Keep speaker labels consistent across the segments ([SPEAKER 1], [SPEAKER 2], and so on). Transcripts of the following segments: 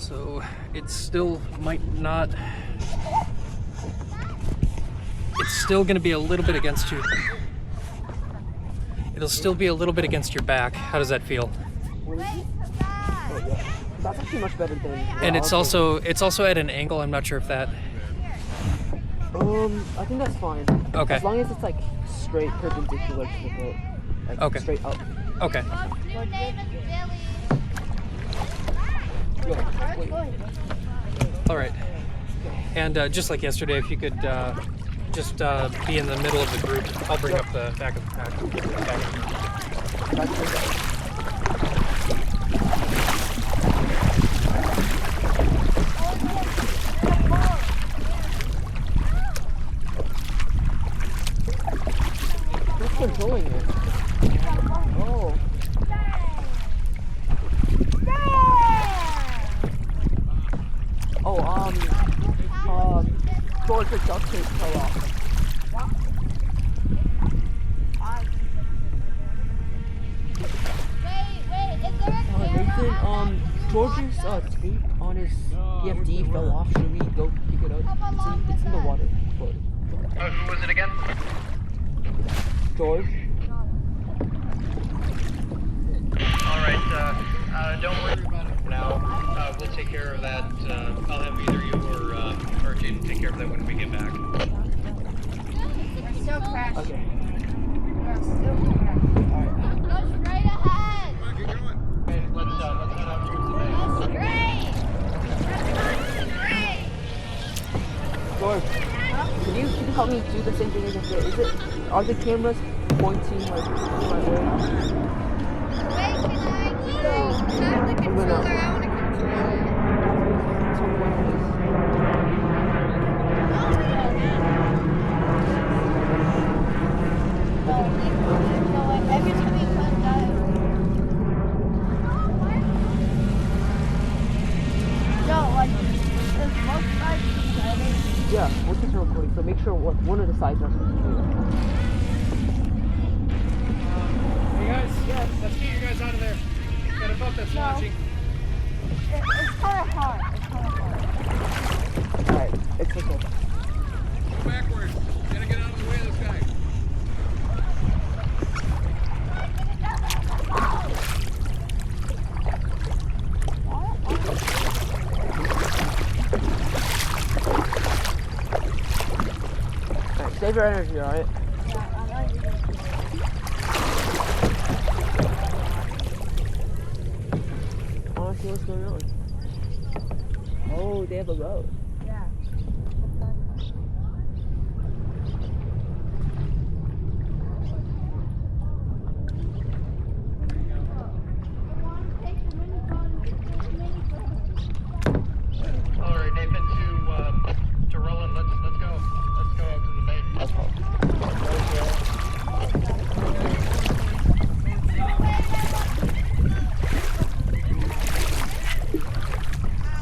[SPEAKER 1] So it still might not. It's still going to be a little bit against you. It'll still be a little bit against your back. How does that feel?
[SPEAKER 2] Oh, yeah. That's actually much better than.
[SPEAKER 1] And it's also at an angle. I'm not sure if that.
[SPEAKER 2] I think that's fine.
[SPEAKER 1] Okay.
[SPEAKER 2] As long as it's like straight perpendicular to the boat. Like
[SPEAKER 1] Okay.
[SPEAKER 2] straight up.
[SPEAKER 1] Okay. All right. And just like yesterday, if you could just be in the middle of the group, I'll bring up the back of the pack.
[SPEAKER 2] Who's controlling it? Oh. George, the duct tape fell off. Nathan, George's tape on his PFD fell off. Should we go pick it up? It's in the water.
[SPEAKER 1] Who was it again?
[SPEAKER 2] George?
[SPEAKER 1] Alright, don't worry about it for now. We'll take care of that. I'll have either you or Jaden take care of that when we get back.
[SPEAKER 3] We're still crashing.
[SPEAKER 2] Okay.
[SPEAKER 3] We're still crashing.
[SPEAKER 2] Alright.
[SPEAKER 3] Go straight ahead.
[SPEAKER 1] Okay, let's head out towards the bay.
[SPEAKER 3] Go straight.
[SPEAKER 2] George, can you help me do the same thing as yesterday? Are the cameras pointing like my way?
[SPEAKER 3] Wait, can I have the controller? I want to control it. Every time you come down. No, like, there's both sides together.
[SPEAKER 2] Yeah, we're just recording, so make sure one of the sides are clear.
[SPEAKER 1] Hey guys, let's get you guys out of there. Got a boat that's launching.
[SPEAKER 3] It's kind of hard.
[SPEAKER 2] Alright, it's okay.
[SPEAKER 1] Go backwards. Gotta get out of the way of this guy.
[SPEAKER 2] Alright, save your energy, alright? I wanna see what's going on. Oh, they have a road.
[SPEAKER 3] Yeah.
[SPEAKER 1] All right, Nathan, to Roland. Let's go. Let's go out to the bay.
[SPEAKER 2] That's all.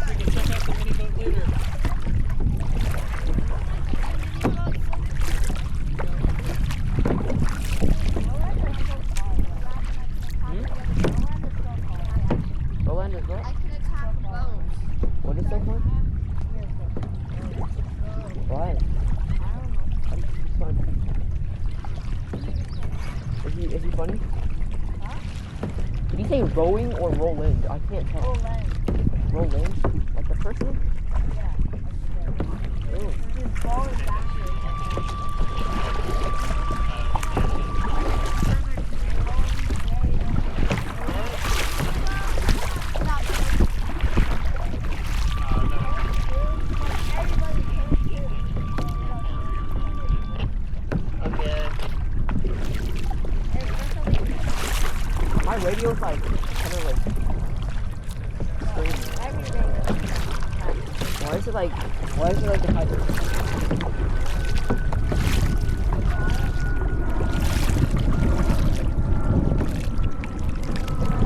[SPEAKER 1] We can check out the mini boat later.
[SPEAKER 2] Roland is what?
[SPEAKER 3] I can attack boats.
[SPEAKER 2] What is that called? Why? He's fun. Is he funny?
[SPEAKER 3] Huh?
[SPEAKER 2] Did he say rowing or Roland? I can't tell. Roland? Like the person?
[SPEAKER 3] Yeah.
[SPEAKER 2] Ooh.
[SPEAKER 3] He's falling backwards.
[SPEAKER 2] My radio's like kind of like screaming. Why is it like the hybrid?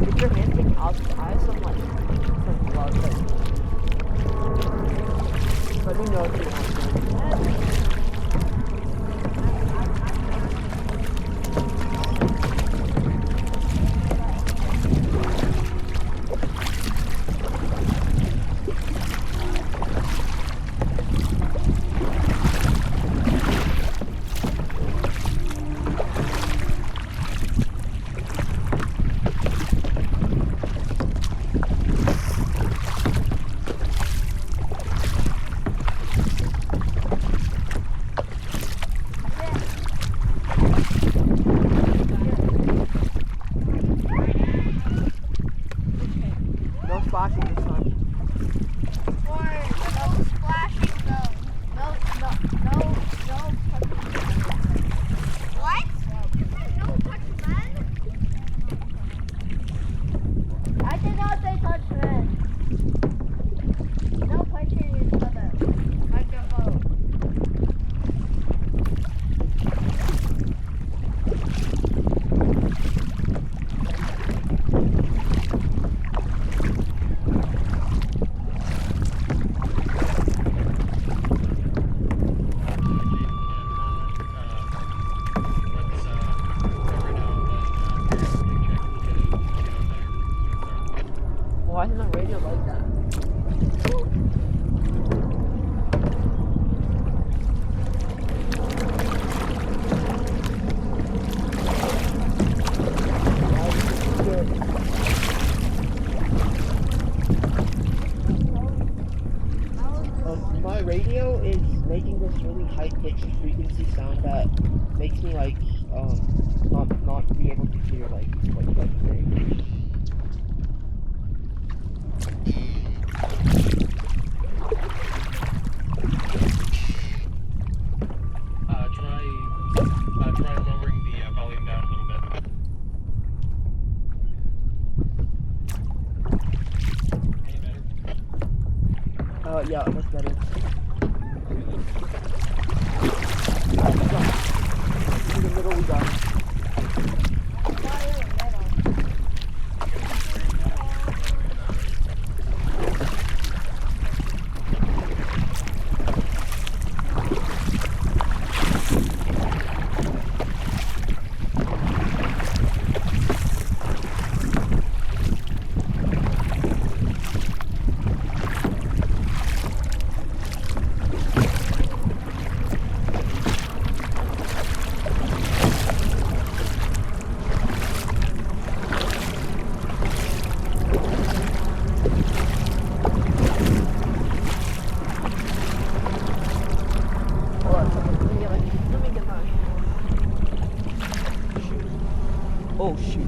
[SPEAKER 2] Get your hand taken out. I have some blood. Let me know if you want to. high pitched frequency sound that makes me like not be able to hear like what you guys are saying.
[SPEAKER 1] Try lowering the volume down a little bit. Any better?
[SPEAKER 2] Yeah, that's better. In the middle we got. Oh shoot.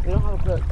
[SPEAKER 2] We don't have a cook.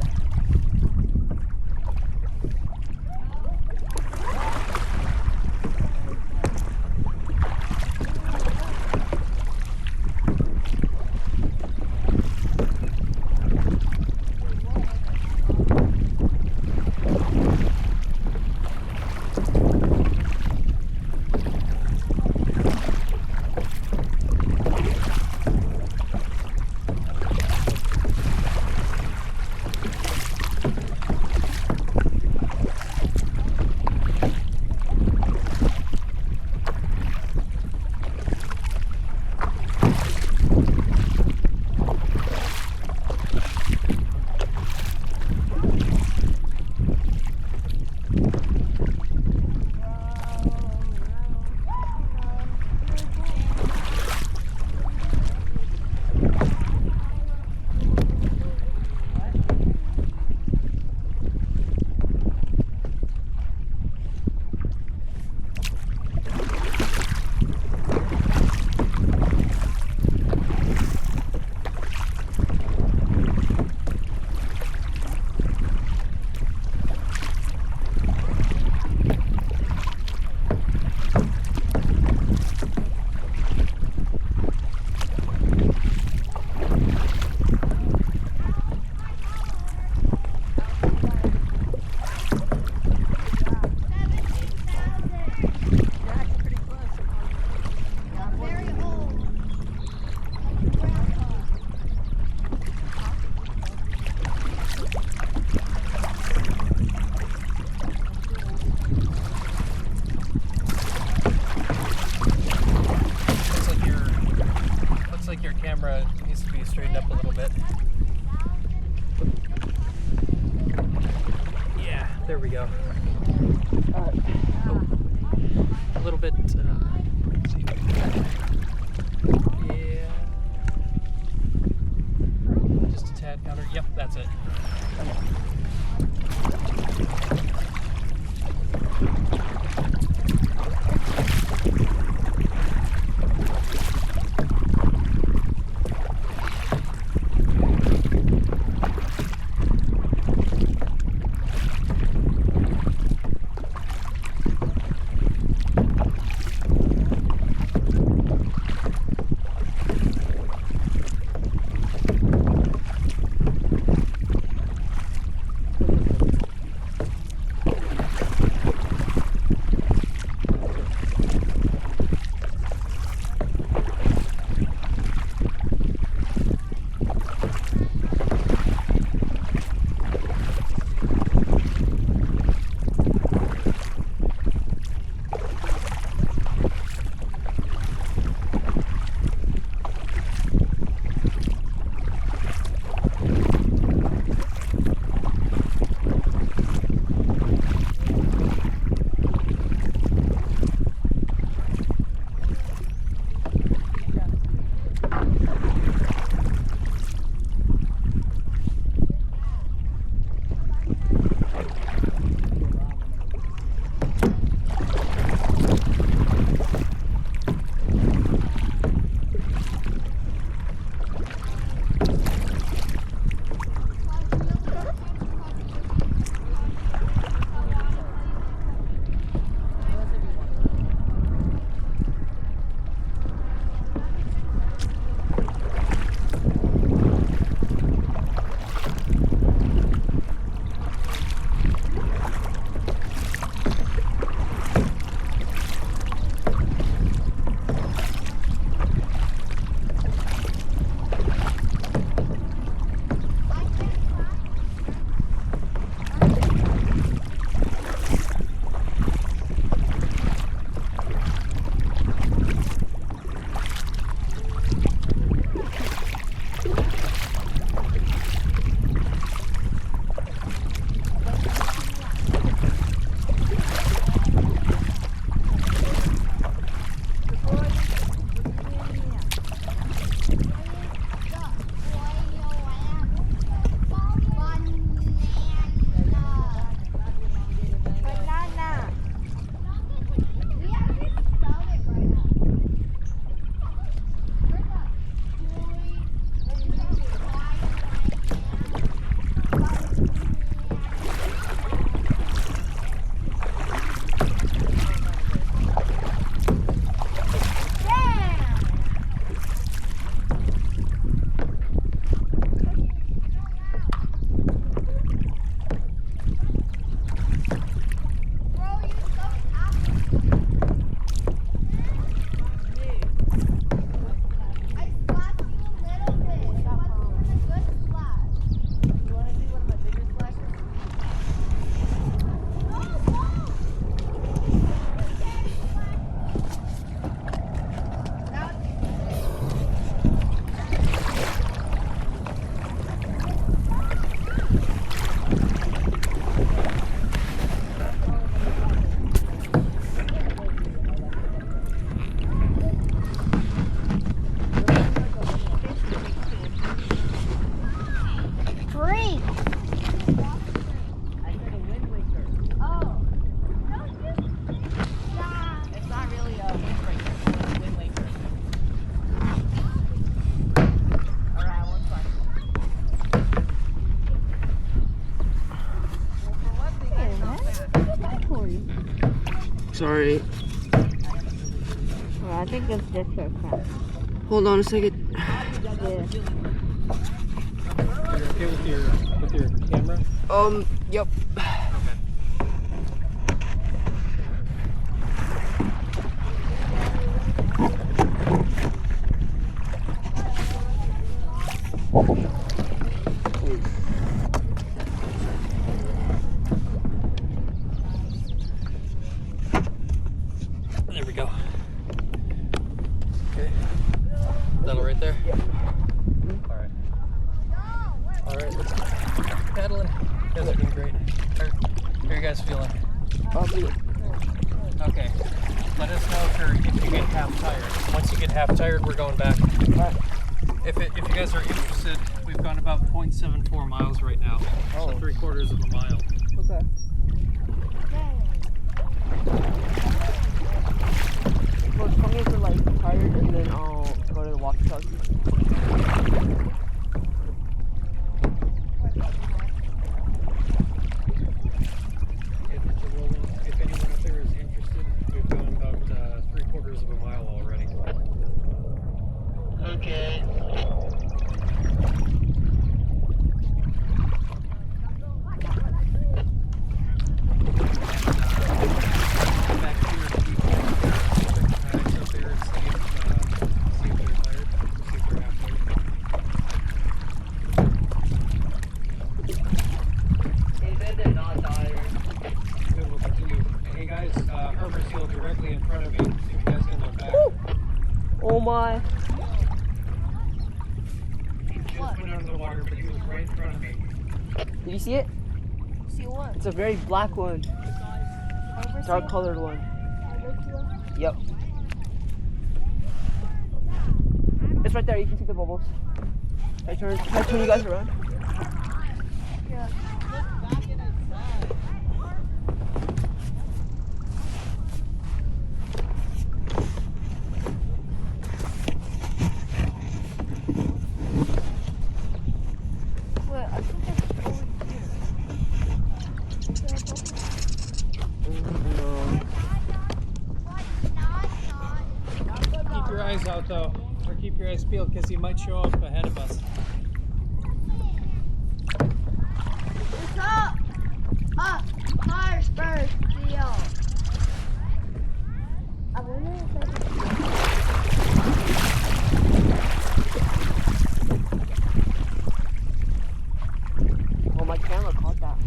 [SPEAKER 1] Camera needs to be straightened up a little bit. Yeah, there we go. A little bit. Yeah. Just a tad counter. Yep, that's it.
[SPEAKER 2] Sorry.
[SPEAKER 3] Well, I think it's just your crap.
[SPEAKER 2] Hold on a second.
[SPEAKER 3] Yeah.
[SPEAKER 1] Are you okay with your camera?
[SPEAKER 2] Yep.
[SPEAKER 1] Okay. There we go. Okay. That'll right there?
[SPEAKER 2] Yep.
[SPEAKER 1] Alright. Alright, let's paddling. You guys are doing great. How are you guys feeling? Okay. Let us know if you get half tired. Once you get half tired, we're going back. If you guys are interested, we've gone about 0.74 miles right now. So 3/4 of a mile.
[SPEAKER 2] Okay. Well, tell me if you're like tired, and then I'll go to the walkie-talkie.
[SPEAKER 1] If anyone up there is interested, we've gone about 3/4 of a mile already. Okay. Back here, guys up there and see if they're tired, see if they're half tired.
[SPEAKER 2] They said they're not tired.
[SPEAKER 1] Good, we'll continue. Hey guys, Harbor's Hill directly in front of me. See if you guys can look back.
[SPEAKER 2] Oh my.
[SPEAKER 1] He just went under the water, but he was right in front of me.
[SPEAKER 2] Did you see it?
[SPEAKER 3] See what?
[SPEAKER 2] It's a very black one. Dark colored one. Yep. It's right there. You can see the bubbles. Can I turn you guys around?
[SPEAKER 3] Yeah. Wait, I think it's over
[SPEAKER 1] Keep your eyes out though, or keep your eyes peeled because he might show up ahead of us.
[SPEAKER 3] It's up! Up! Harrisburg deal! I wonder if I can...
[SPEAKER 2] Oh, my camera caught that.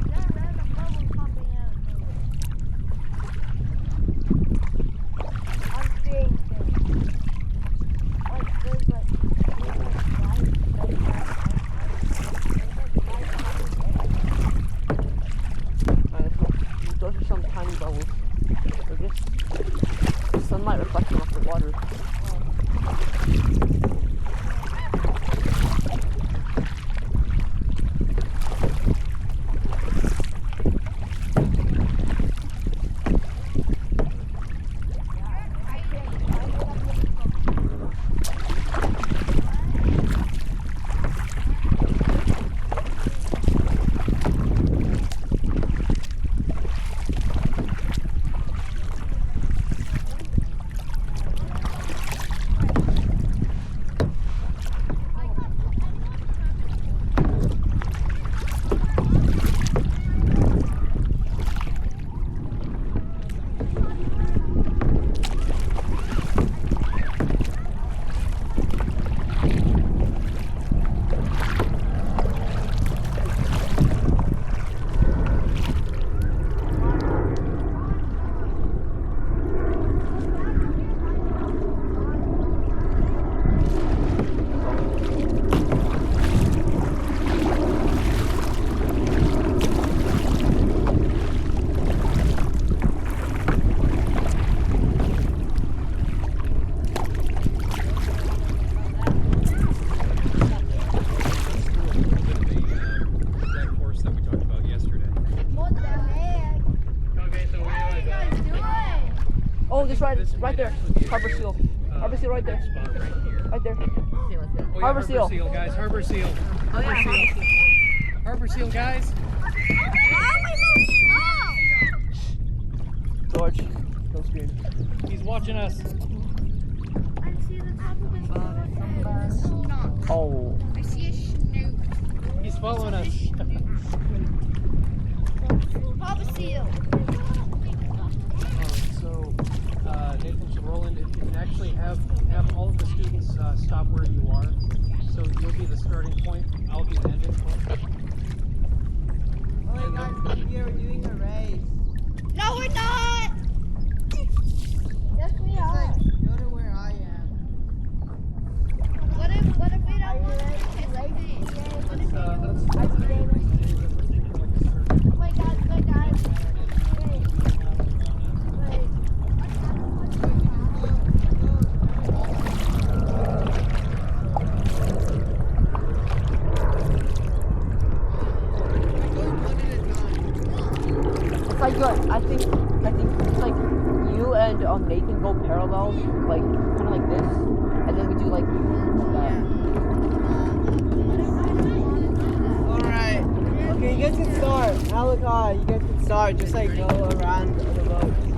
[SPEAKER 3] That random bubble popping out of nowhere. I'm seeing things. Like, there's like
[SPEAKER 2] Those are some tiny bubbles. They're just sunlight reflecting off the water. Oh, this right there. Harbor Seal. Harbor Seal right there.
[SPEAKER 1] Spot right here.
[SPEAKER 2] Right there. Okay, let's go.
[SPEAKER 1] Oh, yeah,
[SPEAKER 2] Harbor seal.
[SPEAKER 1] guys. Harbor seal.
[SPEAKER 2] Oh, yeah,
[SPEAKER 1] Harbor seal. Harbor seal, guys.
[SPEAKER 2] George, don't scream.
[SPEAKER 1] He's watching us.
[SPEAKER 3] I see the top of his nose.
[SPEAKER 2] Oh.
[SPEAKER 3] I see a snoot.
[SPEAKER 1] He's following us.
[SPEAKER 3] Harbor seal.
[SPEAKER 1] So, Nathan should roll in. If you can actually have all of the students stop where you are. So you'll be the starting point. I'll be the ending point.
[SPEAKER 4] Oh, guys, come here. We're doing a race.
[SPEAKER 3] No, we're not. Yes, we
[SPEAKER 4] It's
[SPEAKER 3] are.
[SPEAKER 4] like, go to where I am.
[SPEAKER 3] What if we don't want to participate? What if Wait, guys.
[SPEAKER 2] It's like good. I think it's like you and Nathan go parallel, like kind of like this, and then we do like that.
[SPEAKER 4] Alright. Okay, you guys can start. Malachi, you guys can start. Just like go around the boat.